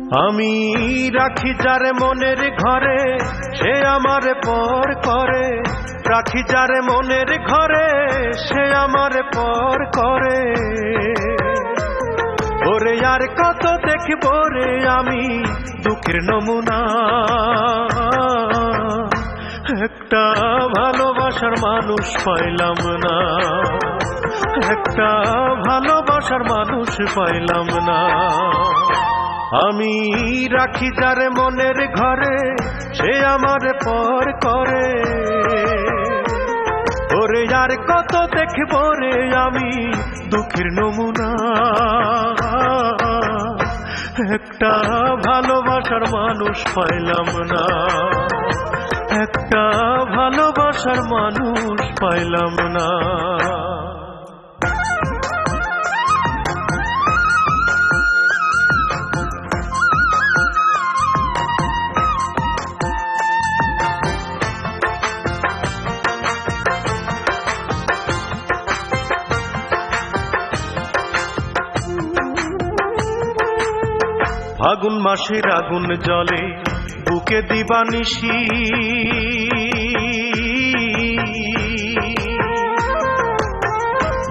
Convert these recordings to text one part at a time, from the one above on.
আমি রাখি যারে মনের ঘরে সে আমার পর করে, রাখি যারে মনের ঘরে সে আমার পর করে। ওরে আর কত দেখব রে আমি দুঃখের নমুনা, একটা ভালোবাসার মানুষ পাইলাম না, একটা ভালোবাসার মানুষ পাইলাম না। আমি রাখি যারে মনের ঘরে সে আমার পর করে, ওরে আর কত দেখব রে আমি দুঃখের নমুনা, একটা ভালোবাসার মানুষ পাইলাম না, একটা ভালোবাসার মানুষ পাইলাম না। ফাগুন মাসের আগুন জলে বুকে দিবানিশি,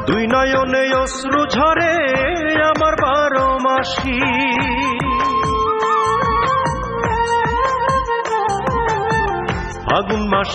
দুই নয়নে অশ্রু ঝরে আমার 12 মাসি। ফাগুন মাসে